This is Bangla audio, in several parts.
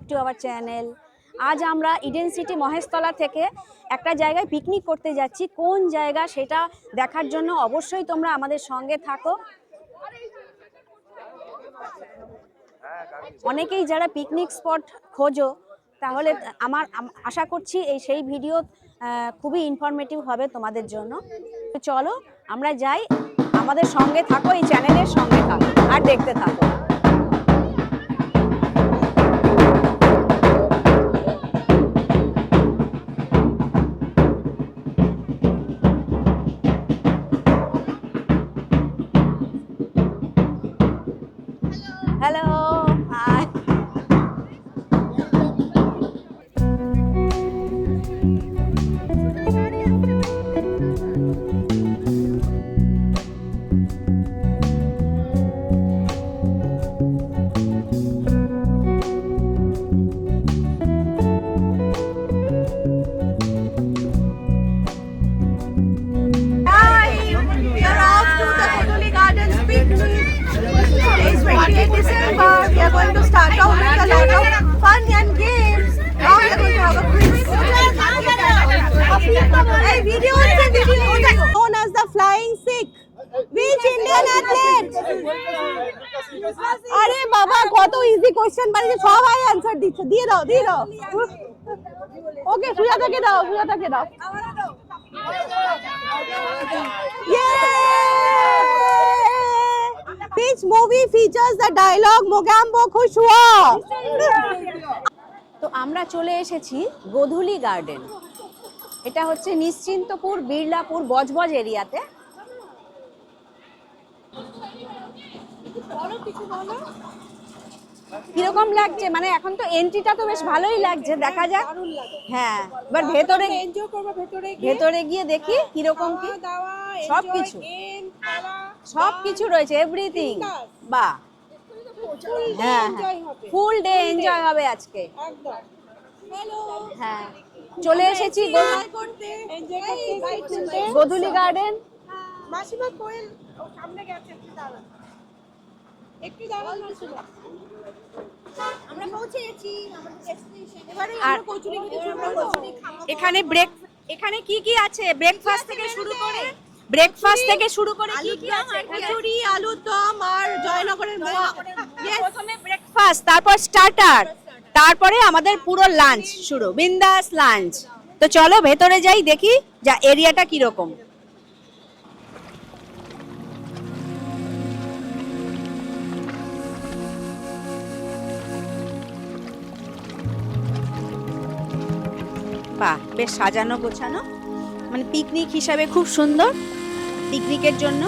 To our channel. আজ আমরা ইডেন সিটি মহেশতলা থেকে একটা জায়গায় পিকনিক করতে যাচ্ছি। কোন জায়গা সেটা দেখার জন্য অবশ্যই তোমরা আমাদের সঙ্গে থাকো। অনেকেই যারা পিকনিক স্পট খোঁজো, তাহলে আমার আশা করছি সেই ভিডিও খুবই ইনফরমেটিভ হবে তোমাদের জন্য। তো চলো আমরা যাই, আমাদের সঙ্গে থাকো, এই চ্যানেলের সঙ্গে থাকো আর দেখতে থাকো। Hello, hi. We are going to start off with a lot of fun and games. Now we are going to have a quiz. A video known as the Flying Sikh. Which Indian athlete? আরে বাবা, কত ইজি কোশ্চেন বাড়িতে সবাই অ্যানসার দিচ্ছে। দিয়ে দাও। ওকে, সুজাতাকে দাও। Which movie features the dialogue Mogambo খুশ হুয়া? তো আমরা চলে এসেছি গোধূলি গার্ডেন। এটা হচ্ছে নিশ্চিন্তপুর, বিড়লাপুর, বজবজ এরিয়াতে। কিরকম লাগছে? মানে এখন তো এন্ট্রিটা তো বেশ ভালোই লাগছে, দেখা যাক। হ্যাঁ, এবার ভেতরে গিয়ে দেখি কিরকম কি। সবকিছু রয়েছে, এভরিথিং। বাহ, হ্যাঁ, ফুল ডে এনজয় হবে আজকে। হ্যাঁ, চলে এসেছি গোধূলি গার্ডেন। এখানে কি আছে? ব্রেকফাস্ট থেকে শুরু করে কি আছে? খিচুড়ি, আলুর দম আর জয়নগরের মোয়া। প্রথমে ব্রেকফাস্ট, তারপর স্টার্টার, তারপরে আমাদের পুরো লাঞ্চ শুরু, বিন্দাস লাঞ্চ। তো চলো ভেতরে যাই, দেখি যা এরিয়াটা কিরকম। বাহ, বেশ সাজানো গোছানো, মানে পিকনিক হিসাবে খুব সুন্দর, পিকনিকের জন্য।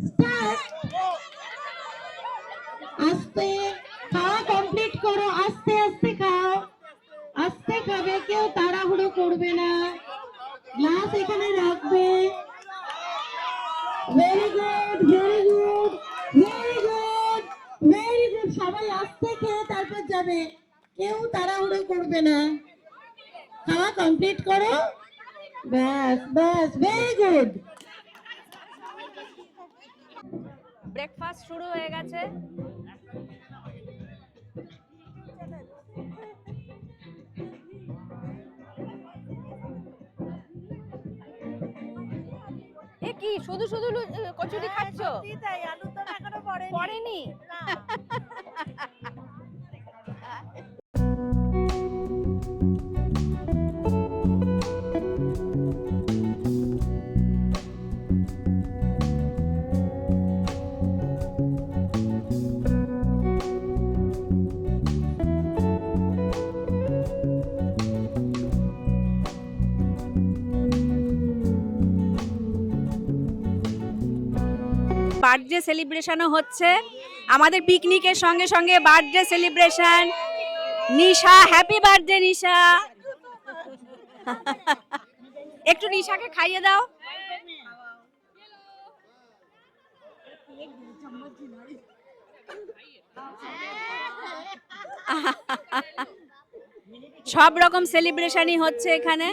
স্টার্ট। আস্তে খাওয়া কমপ্লিট করো, আস্তে আস্তে খাও, আস্তে খাবে, কেউ তাড়াহুড়ো করবে না, গ্লাস এখানে রাখবে। Very good, very good, very good, very good. সবাই আস্তে খেয়ে তারপর যাবে, কেউ তাড়াহুড়ো করবে না, খাওয়া কমপ্লিট করো। ব্যাস ব্যাস, ভেরি গুড। ব্রেকফাস্ট শুরু হয়ে গেছে। এ কি শুধু শুধু কচুরি খাচ্ছো? তাই আলুর দম এখনো পড়েনি? বার্থডে সেলিব্রেশনও হচ্ছে, আমাদের পিকনিকের সঙ্গে সঙ্গে বার্থডে সেলিব্রেশন। নিশা, হ্যাপি বার্থডে নিশা। একটু নিশাকে খাইয়ে দাও। সব রকম সেলিব্রেশনই হচ্ছে এখানে।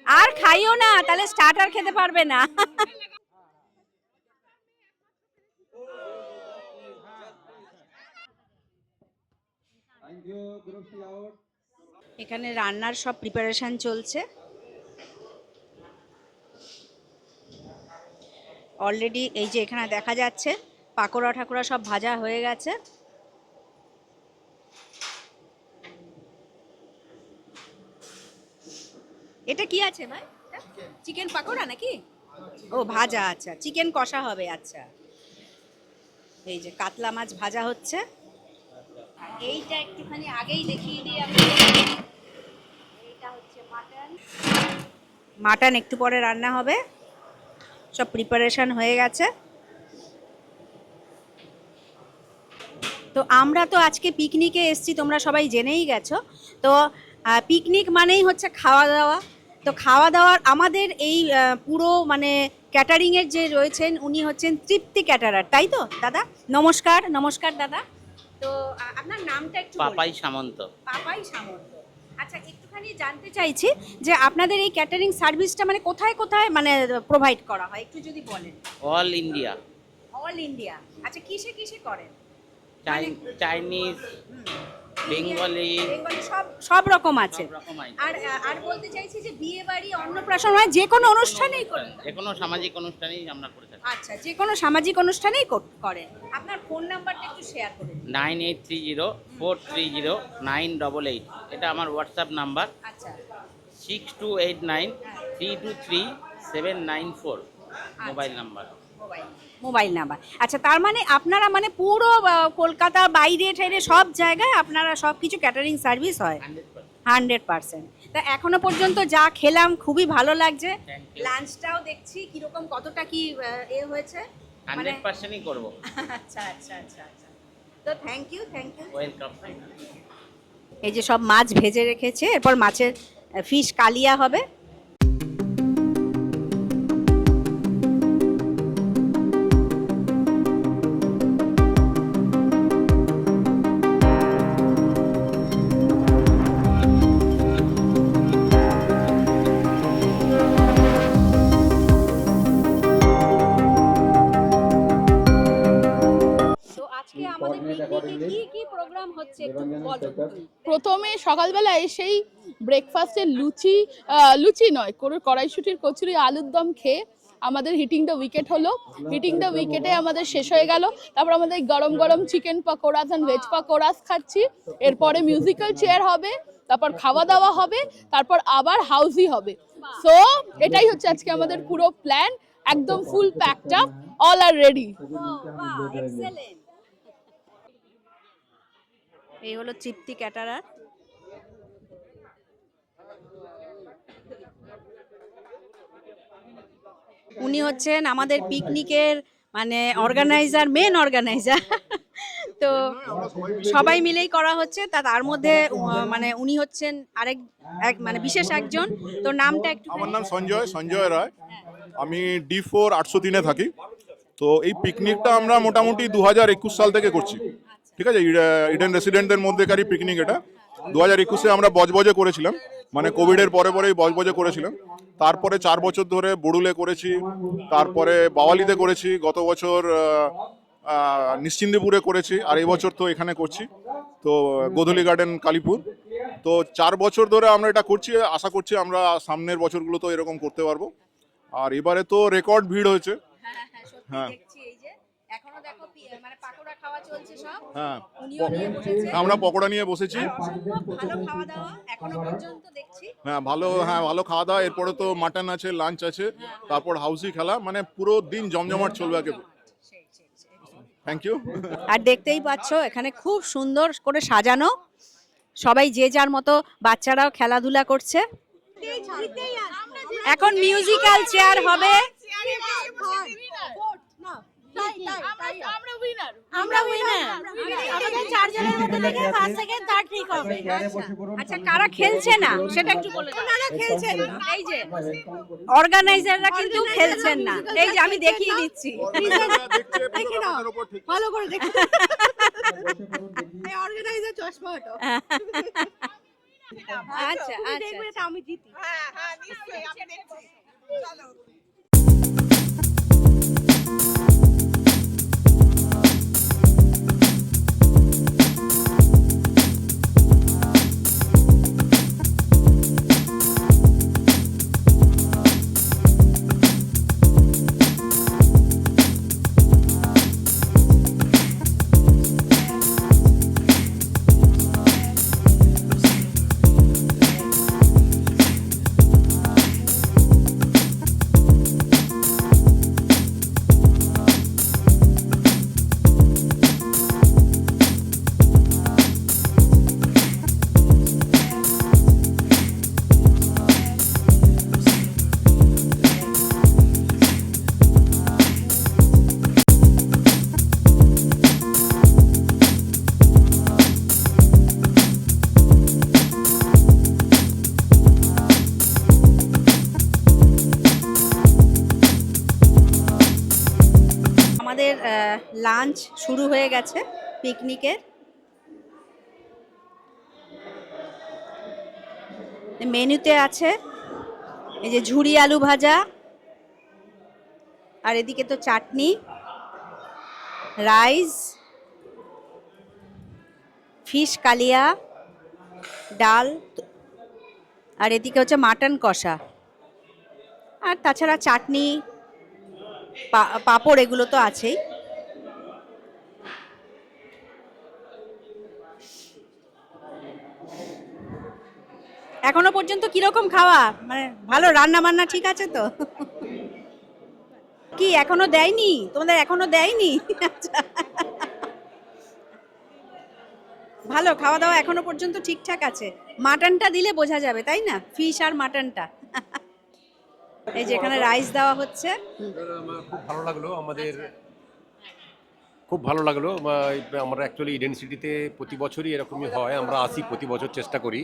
আর খাইও না, তাহলে স্টার্টার খেতে পারবে না। এখানে রান্নার সব প্রিপারেশন চলছে। অলরেডি এই যে এখানে দেখা যাচ্ছে পাকোড়া ঠাকুরা সব ভাজা হয়ে গেছে। এটা কি আছে ভাই? চিকেন পাকোড়া নাকি? ও ভাজা, আচ্ছা চিকেন কষা হবে। আচ্ছা, এই যে কাতলা মাছ ভাজা হচ্ছে। এইটা একটুখানি আগেই দেখিয়ে দিই আমি। এইটা হচ্ছে মাটন। মাটন একটু পরে রান্না হবে, সব প্রিপারেশন হয়ে গেছে। তো আমরা তো আজকে পিকনিকে এসেছি, তোমরা সবাই জেনেই গেছো। তো পিকনিক মানেই হচ্ছে খাওয়া দাওয়া। তো খাওয়া দাওয়ার আমাদের এই পুরো মানে ক্যাটারিংয়ের যে রয়েছেন উনি হচ্ছেন তৃপ্তি ক্যাটারার, তাই তো দাদা? নমস্কার। নমস্কার দাদা। তো আপনার নামটা একটু বলুন। পাপাই সামন্ত। পাপাই সামন্ত। আচ্ছা, একটুখানি জানতে চাইছি যে আপনাদের এই ক্যাটারিং সার্ভিসটা মানে কোথায় কোথায় মানে প্রোভাইড করা হয়, একটু যদি বলেন। All India. All India. আচ্ছা, কিসে কিসে করেন? চাইনিজ, বেঙ্গলি, বেঙ্গলি সব সব রকম আছে। সব রকম item। আর আর বলতে চাইছি যে বিয়ে বাড়ি, অন্নপ্রাশন হয় যে কোনো অনুষ্ঠানেই করেন? যে কোনো সামাজিক অনুষ্ঠানেই আমরা করে থাকি। আচ্ছা, যে কোনো সামাজিক অনুষ্ঠানেই করেন। আপনার ফোন নাম্বারটা একটু শেয়ার করুন। 9830430988, এটা আমার হোয়াটসঅ্যাপ নাম্বার। আচ্ছা 6289323794 মোবাইল নাম্বার। Mobile number. আচ্ছা, তার মানে আপনারা মানে পুরো কলকাতা বাইরে ঠাইরে সব জায়গায় আপনারা সব কিছু ক্যাটারিং সার্ভিস হয়? 100%। তা এখনো পর্যন্ত যা খেলাম খুবই ভালো লাগছে। Thank you. লাঞ্চটাও দেখছি কিরকম কতটা কি এ হয়েছে। 100%ই করবো। আচ্ছা আচ্ছা আচ্ছা আচ্ছা। তো thank you, thank you. Welcome. এই যে সব মাছ ভেজে রেখেছে, এরপর মাছের ফিশ কালিয়া হবে। তো আজকে আমাদের পিকনিকে কি কি প্রোগ্রাম হচ্ছে একটু বলো। প্রথমে সকালবেলা এসেই ব্রেকফাস্টে লুচি নয়, কোনো কড়াইশুটির কচুরি আলুর দম খেয়ে আমাদের হিটিং দ্য উইকেট হলো। হিটিং দ্য উইকেটে আমাদের শেষ হয়ে গেল। তারপর আমাদের গরম গরম চিকেন পাকোড়াস অ্যান্ড ভেজ পাকোড়াস খাচ্ছি। এরপরে মিউজিক্যাল চেয়ার হবে, তারপর খাওয়া দাওয়া হবে, তারপর আবার হাউসি হবে। সো এটাই হচ্ছে আজকে আমাদের পুরো প্ল্যান, একদম ফুল প্যাকড আপ, অল আর রেডি। এক্সেলেন্ট। এই হলো তৃপ্তি ক্যাটারার। উনি হচ্ছেন আমাদের পিকনিকের মানে অর্গানাইজার, মেন অর্গানাইজার। তো সবাই মিলেই করা হচ্ছে, তার মধ্যে মানে উনি হচ্ছেন এক মানে বিশেষ একজন। তো নামটা একটু আমার নাম সঞ্জয় রায়। আমি D4 803-এ থাকি। তো এই পিকনিকটা আমরা মোটামুটি 2021 সাল থেকে করছি, ঠিক আছে। ইডেন রেসিডেন্টদের মধ্যেকারই পিকনিক এটা। 2021-এ আমরা বজবজে করেছিলাম, মানে কোভিডের পরেই বজবজে করেছিলাম। তারপরে 4 বছর ধরে বড়ুলে করেছি, তারপরে বাওয়ালিতে করেছি, গত বছর নিশ্চিন্দিপুরে করেছি, আর এই বছর তো এখানে করছি, তো গোধূলি গার্ডেন কালীপুর। তো 4 বছর ধরে আমরা এটা করছি, আশা করছি আমরা সামনের বছরগুলো তো এরকম করতে পারবো। আর এবারে তো রেকর্ড ভিড় হয়েছে। হ্যাঁ। এখনো দেখো মানে পাকোড়া খাওয়া চলছে সব। হ্যাঁ, উনিও নিয়ে বসেছে। আমরা পকোড়া নিয়ে বসেছি। ভালো খাওয়া দাওয়া এখনো পর্যন্ত দেখছি। হ্যাঁ, ভালো খাওয়া দাওয়া। এরপরে তো মাটন আছে, লাঞ্চ আছে, তারপর হাউসি খেলা, মানে পুরো দিন জমজমাট চলবে আগে। Thank you. আর দেখতেই পাচ্ছ এখানে খুব সুন্দর করে সাজানো, সবাই যে যার মতো, বাচ্চারাও খেলাধুলা করছে। এখন মিউজিক্যাল চেয়ার হবে। আমরা উইনার। আমাদের চারজনের মধ্যে থেকে ফার্স্ট সেকেন্ড থার্ড ঠিক হবে। আচ্ছা, কারা খেলছে না সেটা একটু বলে দাও। ওনারা খেলছেন, এই যে অর্গানাইজাররা কিন্তু খেলছেন না, এই যে আমি দেখিয়ে দিচ্ছি। দেখে নাও, ভালো করে দেখো। এই অর্গানাইজার চশমা হটো। আচ্ছা আচ্ছা, আমি জিতি। হ্যাঁ নিশ্চয়ই, আমি দেখছি। চলো। আমাদের লাঞ্চ শুরু হয়ে গেছে পিকনিকের। মেনুতে আছে এই যে ঝুরি আলু ভাজা, আর এদিকে তো চাটনি, রাইস, ফিশ কালিয়া, ডাল, আর এদিকে হচ্ছে মাটন কষা, আর তাছাড়া চাটনি, পাঁপড়, এগুলো তো আছেই। এখনো পর্যন্ত কিরকম খাওয়া, মানে ভালো রান্না বান্না ঠিক আছে তো? কি এখনো দেয়নি তোমাদের? এখনো দেয়নি? আচ্ছা, ভালো খাওয়া দাওয়া এখনো পর্যন্ত ঠিকঠাক আছে। মাটনটা দিলে বোঝা যাবে, তাই না? ফিশ আর মাটনটা। এই যে এখানে রাইস দেওয়া হচ্ছে। খুব ভালো লাগলো আমাদের, খুব ভালো লাগলো। আমরা অ্যাকচুয়ালি ইডেন সিটিতে প্রতি বছরই এরকমই হয়, আমরা আসি প্রতি বছর, চেষ্টা করি।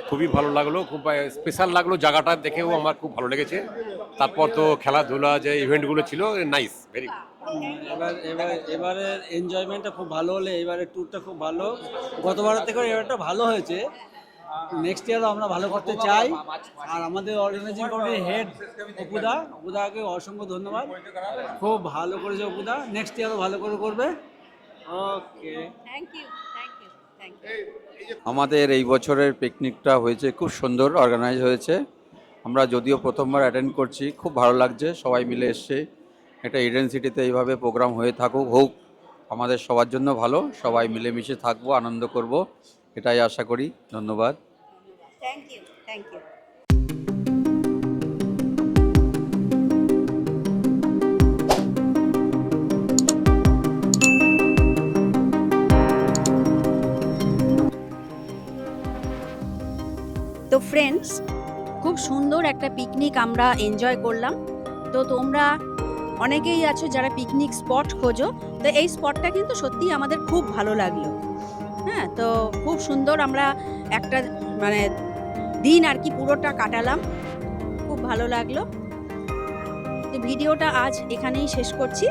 খুবই ভালো লাগলো, খুব স্পেশাল লাগলো, জায়গাটা দেখেও আমার খুব ভালো লেগেছে। তারপর তো খেলাধুলা যে ইভেন্টগুলো ছিল, নাইস, ভেরি গুড। এবারের এনজয়মেন্টটা খুব ভালো হলে এবারের ট্যুরটা খুব ভালো। গতবারের থেকে এবারটা ভালো হয়েছে। নেক্সট ইয়ারও আমরা ভালো করতে চাই। আর আমাদের অর্গানাইজিং কমিটির হেড অপুদাকে অসংখ্য ধন্যবাদ, খুব ভালো করেছে অপুদা। নেক্সট ইয়ারও ভালো করে করবে। Okay, thank you, thank you, thank you. আমাদের এই বছরের পিকনিকটা হয়েছে খুব সুন্দর, অর্গানাইজ হয়েছে। আমরা যদিও প্রথমবার অ্যাটেন্ড করছি, খুব ভালো লাগছে, সবাই মিলে এসছে। একটা ইডেন সিটিতে এইভাবে প্রোগ্রাম হয়ে হোক, আমাদের সবার জন্য ভালো। সবাই মিলেমিশে থাকবো, আনন্দ করব, এটাই আশা করি। ধন্যবাদ। Thank you, thank you. তো ফ্রেন্ডস, খুব সুন্দর একটা পিকনিক আমরা এনজয় করলাম। তো তোমরা অনেকেই আছো যারা পিকনিক স্পট খোঁজো, তো এই স্পটটা কিন্তু সত্যিই আমাদের খুব ভালো লাগলো। হ্যাঁ, তো খুব সুন্দর আমরা একটা মানে দিন আর কি পুরোটা কাটালাম, খুব ভালো লাগলো। তো ভিডিওটা আজ এখানেই শেষ করছি।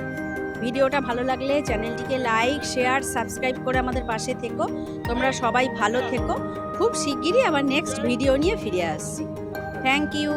ভিডিওটা ভালো লাগলে চ্যানেলটিকে লাইক, শেয়ার, সাবস্ক্রাইব করে আমাদের পাশে থেকো। তোমরা সবাই ভালো থেকো। খুব শিগগিরই আবার নেক্সট ভিডিও নিয়ে ফিরে আসছি। Thank you.